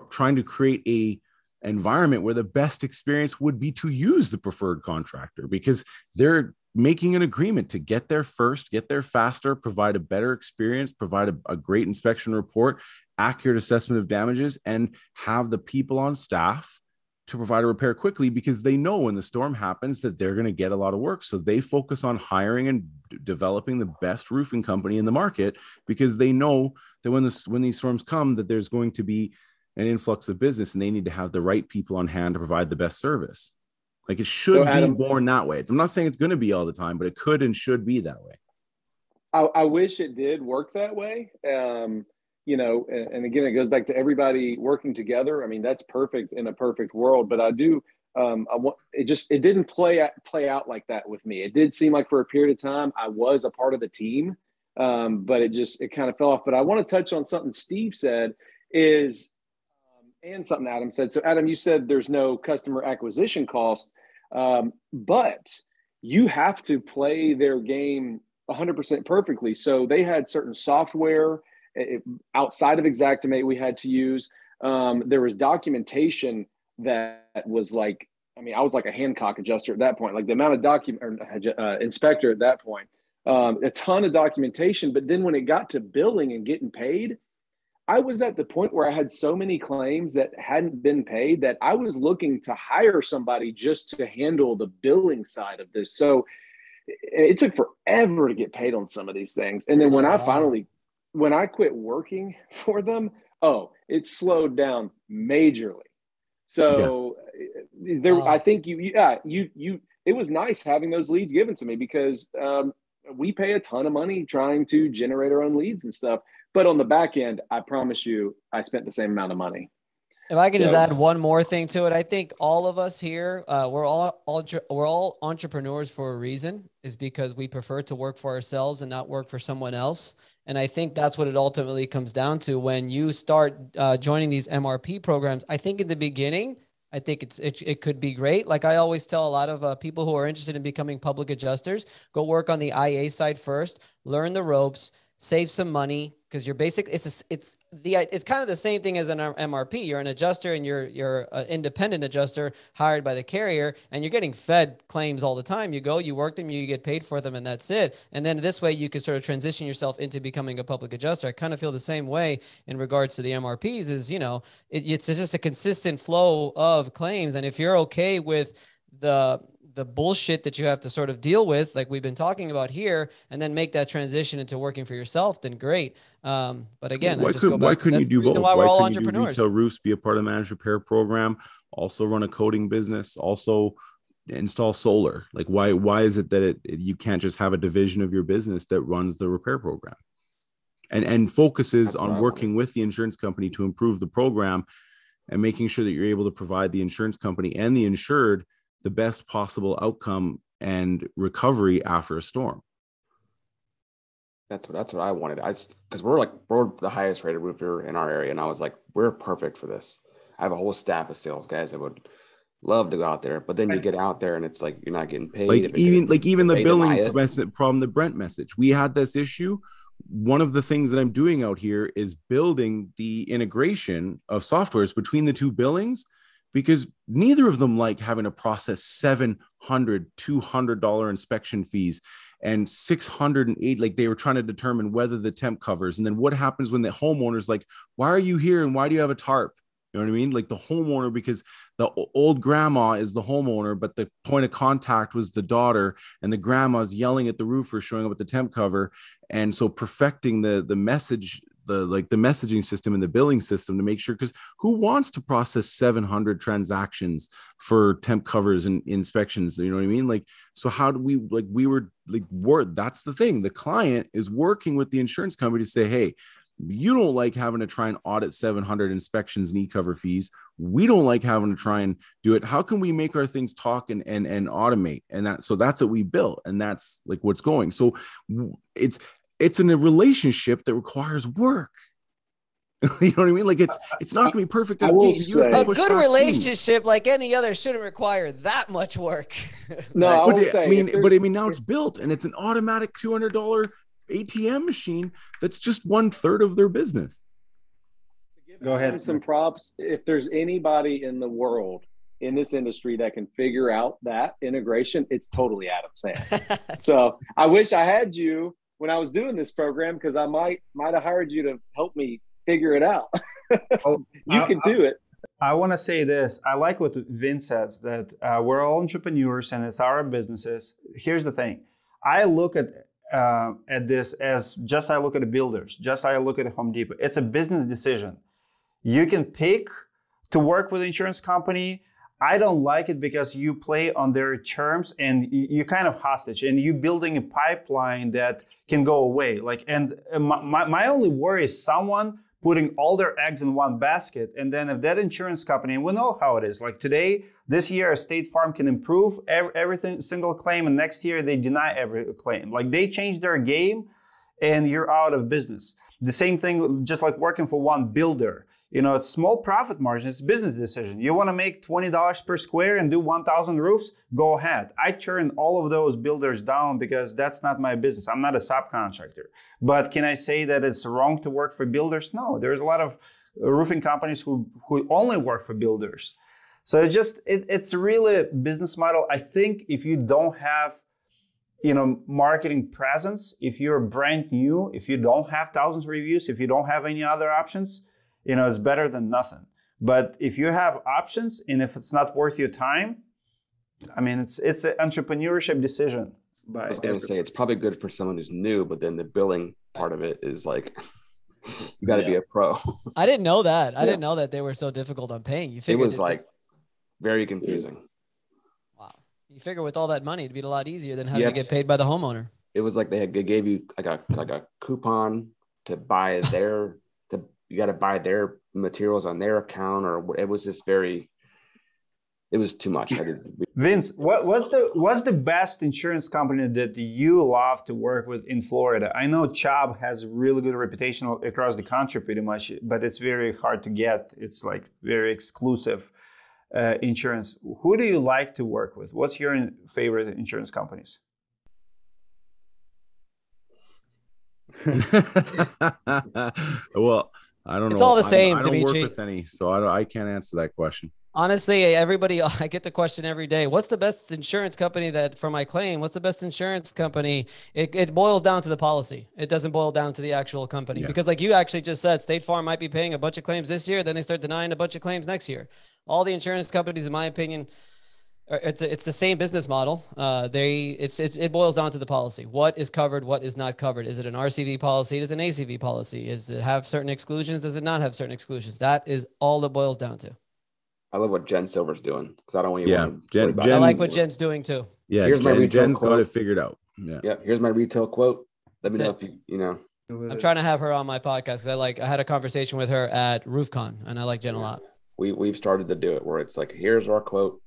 Speaker 3: trying to create a environment where the best experience would be to use the preferred contractor, because they're making an agreement to get there first, get there faster, provide a better experience, provide a great inspection report, accurate assessment of damages, and have the people on staff to provide a repair quickly, because they know when the storm happens that they're going to get a lot of work. So they focus on hiring and developing the best roofing company in the market, because they know that when these storms come, that there's going to be an influx of business, and they need to have the right people on hand to provide the best service. Like it should be born that way. I'm not saying it's going to be all the time, but it could and should be that way.
Speaker 4: I wish it did work that way. And again, it goes back to everybody working together. I mean, that's perfect in a perfect world, but I do, it didn't play out like that with me. It did seem like for a period of time, I was a part of the team, but it kind of fell off. But I want to touch on something Steve said and something Adam said. So Adam, you said there's no customer acquisition cost, but you have to play their game 100% perfectly. So they had certain software outside of Xactimate we had to use. There was documentation that was like, I was like a Hancock adjuster at that point, like the amount of inspector at that point, a ton of documentation. But then when it got to billing and getting paid, I was at the point where I had so many claims that hadn't been paid that I was looking to hire somebody just to handle the billing side of this. So it took forever to get paid on some of these things. And then when I finally when I quit working for them, it slowed down majorly. So I think it was nice having those leads given to me because we pay a ton of money trying to generate our own leads and stuff. But on the back end, I promise you, I spent the same amount of money.
Speaker 2: If I could just add one more thing to it, I think all of us here, we're all entrepreneurs for a reason, is because we prefer to work for ourselves and not work for someone else. And I think that's what it ultimately comes down to when you start joining these MRP programs. I think in the beginning, I think it could be great. Like I always tell a lot of people who are interested in becoming public adjusters, go work on the IA side first, learn the ropes, save some money, because you're it's kind of the same thing as an MRP. You're an adjuster and you're an independent adjuster hired by the carrier, and you're getting fed claims all the time. You go, you work them, you get paid for them, and that's it. And then this way you can sort of transition yourself into becoming a public adjuster. I kind of feel the same way in regards to the MRPs is, it's just a consistent flow of claims. And if you're okay with the bullshit that you have to sort of deal with, like we've been talking about here, and then make that transition into working for yourself, then great. But again,
Speaker 3: why couldn't you do both?
Speaker 2: Why we're all entrepreneurs.
Speaker 3: You do retail roofs, be a part of the managed repair program, also run a coating business, also install solar? Like why is it that you can't just have a division of your business that runs the repair program and focuses on working with the insurance company to improve the program and making sure that you're able to provide the insurance company and the insured the best possible outcome and recovery after a storm?
Speaker 5: That's what I wanted. Because we're the highest rated roofer in our area, and I was like, we're perfect for this. I have a whole staff of sales guys that would love to go out there, but then you get out there and it's like you're not getting paid.
Speaker 3: Even the billing problem, the Brent message. We had this issue. One of the things that I'm doing out here is building the integration of softwares between the two billings, because neither of them like having to process $700, $200 inspection fees and $608. Like they were trying to determine whether the temp covers. And then what happens when the homeowner's like, why are you here? And why do you have a tarp? You know what I mean? Like the homeowner, because the old grandma is the homeowner, but the point of contact was the daughter, and the grandma's yelling at the roofer, showing up with the temp cover. And so perfecting the message, the messaging system and the billing system to make sure, because who wants to process 700 transactions for temp covers and inspections? You know what I mean? Like, so how do we, that's the thing. The client is working with the insurance company to say, hey, you don't like having to try and audit 700 inspections and e-cover fees. We don't like having to try and do it. How can we make our things talk and automate? And that's what we built. And that's like what's going. So it's in a relationship that requires work. You know what I mean? Like it's not going to be perfect.
Speaker 4: I will say,
Speaker 2: a good relationship, like any other, shouldn't require that much work.
Speaker 4: No, I will say.
Speaker 3: But now it's built, and it's an automatic $200 ATM machine that's just 1/3 of their business.
Speaker 1: Go ahead.
Speaker 4: Some props. If there's anybody in the world in this industry that can figure out that integration, it's totally Adam Sand. So I wish I had you when I was doing this program, because I might have hired you to help me figure it out. You can do it.
Speaker 1: I want to say this. I like what Vince says, that we're all entrepreneurs and it's our businesses. Here's the thing. I look at this as I look at the builders, I look at Home Depot. It's a business decision. You can pick to work with an insurance company. I don't like it because you play on their terms and you kind of hostage, and you building a pipeline that can go away. And my only worry is someone putting all their eggs in one basket. And then if that insurance company, and we know how it is, like today, this year, State Farm can improve everything, single claim, and next year they deny every claim. Like they change their game and you're out of business. The same thing, just like working for one builder. It's small profit margin. It's a business decision. You want to make $20 per square and do 1,000 roofs? Go ahead. I turn all of those builders down because that's not my business. I'm not a subcontractor. But can I say that it's wrong to work for builders? No. There's a lot of roofing companies who only work for builders. So it's really a business model. I think if you don't have marketing presence, if you're brand new, if you don't have thousands of reviews, if you don't have any other options, it's better than nothing. But if you have options and if it's not worth your time, I mean, it's an entrepreneurship decision.
Speaker 5: I was going to say it's probably good for someone who's new, but then the billing part of it is like You got to be a pro.
Speaker 2: I didn't know that. I didn't know that they were so difficult on paying. You
Speaker 5: It
Speaker 2: figured
Speaker 5: was like very confusing.
Speaker 2: wow. You figure with all that money, it'd be a lot easier than having to get paid by the homeowner.
Speaker 5: It was like they gave you like a coupon to buy their you got to buy their materials on their account, or it was just very. It was too much.
Speaker 1: Vince, what's the best insurance company that you love to work with in Florida? I know Chubb has a really good reputation across the country pretty much, but it's very hard to get. It's like very exclusive insurance. Who do you like to work with? What's your favorite insurance companies?
Speaker 3: Well, I don't know.
Speaker 2: It's all the same,
Speaker 3: I don't
Speaker 2: Dmitry.
Speaker 3: work with any, so I can't answer that question.
Speaker 2: Honestly, everybody, I get the question every day. What's the best insurance company that for my claim? What's the best insurance company? It boils down to the policy. It doesn't boil down to the actual company because like you actually just said, State Farm might be paying a bunch of claims this year. Then they start denying a bunch of claims next year. All the insurance companies, in my opinion, it's the same business model. It boils down to the policy. What is covered? What is not covered? Is it an RCV policy? Is it an ACV policy? Does it have certain exclusions? Does it not have certain exclusions? That is all it boils down to.
Speaker 5: I love what Jen Silver's doing because I don't want
Speaker 3: Jen,
Speaker 2: I like what Jen's doing too.
Speaker 3: Yeah, Jen's got it figured out. Yeah.
Speaker 5: Here's my retail quote. Let me know if you know.
Speaker 2: I'm trying to have her on my podcast because I had a conversation with her at RoofCon and I like Jen a lot.
Speaker 5: We've started to do it where it's like, here's our quote.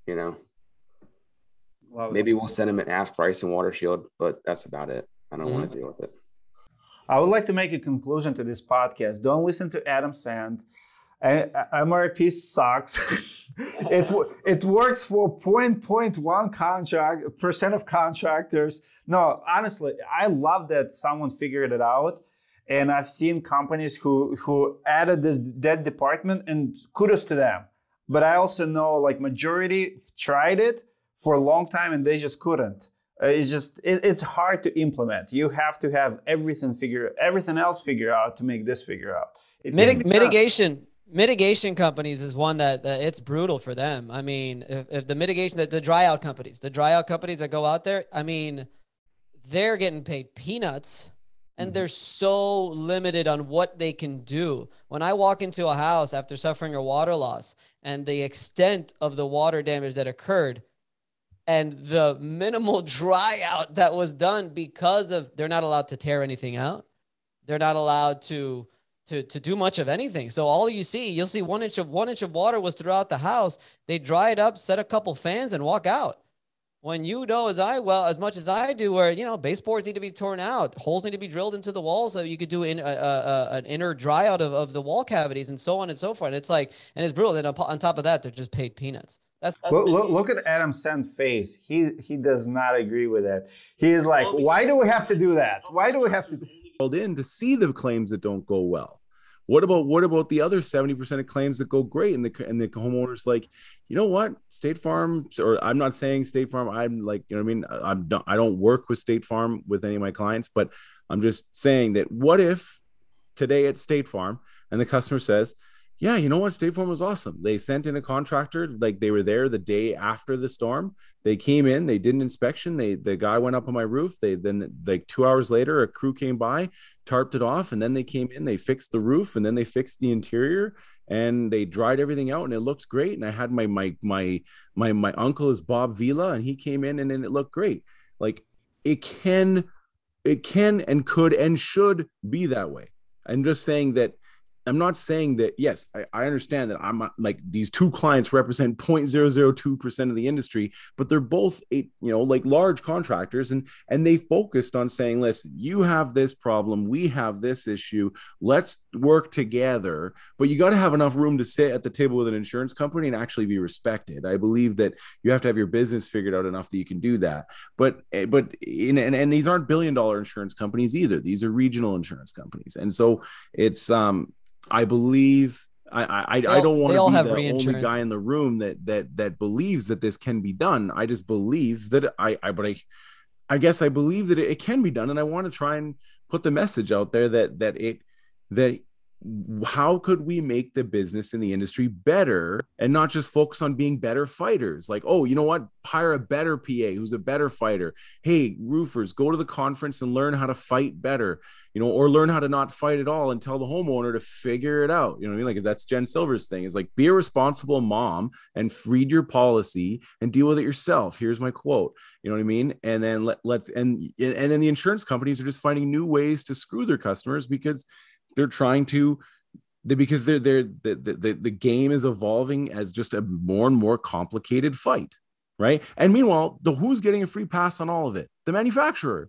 Speaker 5: You know, maybe we'll send him an ask for ice and water shield, but that's about it. I don't want to deal with it.
Speaker 1: I would like to make a conclusion to this podcast. Don't listen to Adam Sand. MRP sucks. it works for 0.1% of contractors. No, honestly, I love that someone figured it out. And I've seen companies who added that department, and kudos to them. But I also know like majority tried it for a long time and they just couldn't. It's hard to implement. You have to have everything else figured out to make this figure out.
Speaker 2: Mitigation companies is one that it's brutal for them. I mean, if the mitigation, the dry out companies that go out there, I mean, they're getting paid peanuts. And they're so limited on what they can do. When I walk into a house after suffering a water loss and the extent of the water damage that occurred and the minimal dry out that was done because of they're not allowed to tear anything out. They're not allowed to do much of anything. So all you'll see 1 inch of water was throughout the house. They dry it up, set a couple fans and walk out. When you know as much as I do, where, you know, baseboards need to be torn out, holes need to be drilled into the walls so you could do an inner dry out of the wall cavities and so on and so forth. And it's like, and it's brutal. And on top of that, they're just paid peanuts.
Speaker 1: Look at Adam Sand's face. He does not agree with that. He is like, why do we have to do that? Why do we have to
Speaker 3: called in to see the claims that don't go well? What about the other 70% of claims that go great? And the homeowner's like, you know what? State Farm, or I'm not saying State Farm. I'm like, you know what I mean? I don't work with State Farm with any of my clients, but I'm just saying that what if today at State Farm and the customer says, yeah, you know what? State Farm was awesome. They sent in a contractor, like they were there the day after the storm. They came in, they did an inspection. The guy went up on my roof. Then like 2 hours later, a crew came by, tarped it off, and then they came in, they fixed the roof, and then they fixed the interior, and they dried everything out, and it looks great. And I had my uncle is Bob Vila, and he came in, and then it looked great. Like it can and could and should be that way. I'm just saying that. I'm not saying that, yes, I understand that I'm like these two clients represent 0.002% of the industry, but they're both, like large contractors and they focused on saying, listen, you have this problem. We have this issue. Let's work together. But you got to have enough room to sit at the table with an insurance company and actually be respected. I believe that you have to have your business figured out enough that you can do that. But these aren't $1 billion insurance companies either. These are regional insurance companies. And so it's, I believe I don't want to be the only guy in the room that believes that this can be done. I just believe that I guess I believe that it can be done, and I want to try and put the message out there that how could we make the business in the industry better and not just focus on being better fighters? Like, oh, you know what? Hire a better PA who's a better fighter. Hey, roofers, go to the conference and learn how to fight better, or learn how to not fight at all and tell the homeowner to figure it out. You know what I mean? Like, that's Jen Silver's thing, is like, be a responsible mom and read your policy and deal with it yourself. Here's my quote. You know what I mean? And then and then the insurance companies are just finding new ways to screw their customers because they're trying to, because the game is evolving as just a more and more complicated fight, right? And meanwhile, who's getting a free pass on all of it? The manufacturer.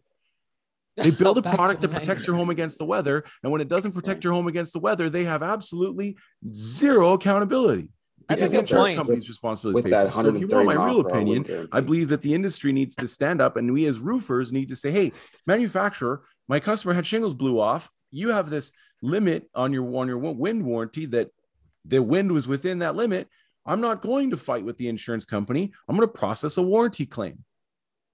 Speaker 3: They build a product that protects your home against the weather, and when it doesn't protect your home against the weather, they have absolutely zero accountability. Because the insurance company's responsibility to pay for it. So if you want my real opinion, I believe that the industry needs to stand up, and we as roofers need to say, hey, manufacturer, my customer had shingles blew off. You have this limit on your wind warranty that the wind was within that limit. I'm not going to fight with the insurance company. I'm going to process a warranty claim.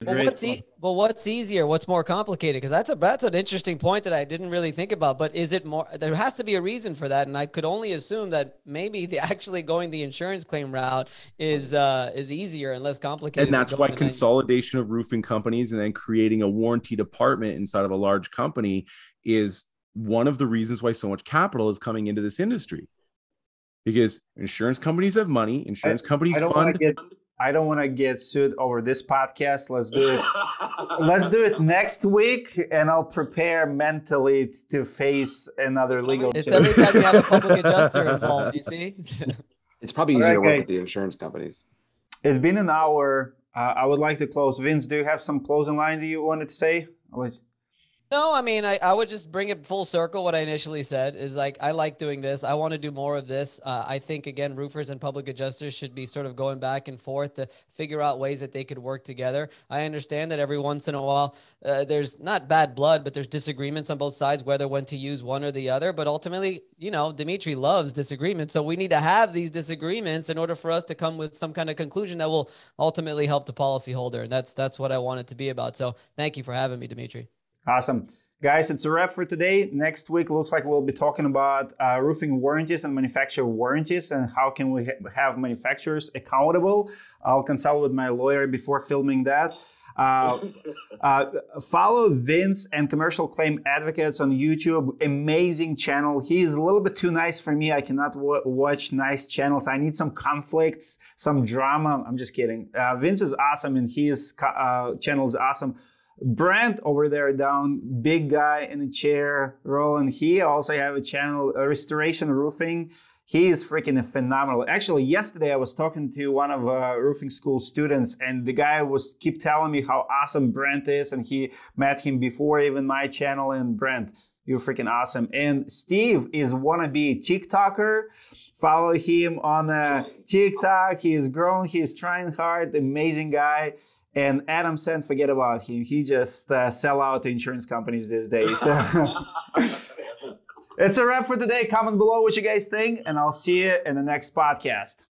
Speaker 2: Well, what's easier? What's more complicated? Because that's an interesting point that I didn't really think about. But is it more? There has to be a reason for that, and I could only assume that maybe actually going the insurance claim route is easier and less complicated.
Speaker 3: And that's why consolidation of roofing companies and then creating a warranty department inside of a large company is one of the reasons why so much capital is coming into this industry. Because insurance companies have money, insurance companies fund.
Speaker 1: I don't want to get sued over this podcast. Let's do it. Let's do it next week, and I'll prepare mentally to face another legal.
Speaker 2: It's every time you have a public adjuster involved. You see,
Speaker 5: it's probably easier to work with the insurance companies.
Speaker 1: It's been an hour. I would like to close. Vince, do you have some closing line that you wanted to say?
Speaker 2: No, I mean, I would just bring it full circle. What I initially said is like, I like doing this. I want to do more of this. I think, again, roofers and public adjusters should be sort of going back and forth to figure out ways that they could work together. I understand that every once in a while, there's not bad blood, but there's disagreements on both sides, whether when to use one or the other. But ultimately, Dmitry loves disagreements. So we need to have these disagreements in order for us to come with some kind of conclusion that will ultimately help the policyholder. And that's what I want it to be about. So thank you for having me, Dmitry.
Speaker 1: Awesome. Guys, it's a wrap for today. Next week looks like we'll be talking about roofing warranties and manufacturer warranties and how can we have manufacturers accountable. I'll consult with my lawyer before filming that. Follow Vince and Commercial Claim Advocates on YouTube. Amazing channel. He's a little bit too nice for me. I cannot watch nice channels. I need some conflicts, some drama. I'm just kidding. Vince is awesome and his channel is awesome. Brent over there down, big guy in a chair, Roland. He also have a channel, Restoration Roofing. He is freaking phenomenal. Actually, yesterday I was talking to one of roofing school students, and the guy keep telling me how awesome Brent is, and he met him before even my channel. And Brent, you're freaking awesome. And Steve is wannabe TikToker. Follow him on TikTok. He's grown. He's trying hard. Amazing guy. And Adam Sand, forget about him. He just sell out to insurance companies these days. It's a wrap for today. Comment below what you guys think, and I'll see you in the next podcast.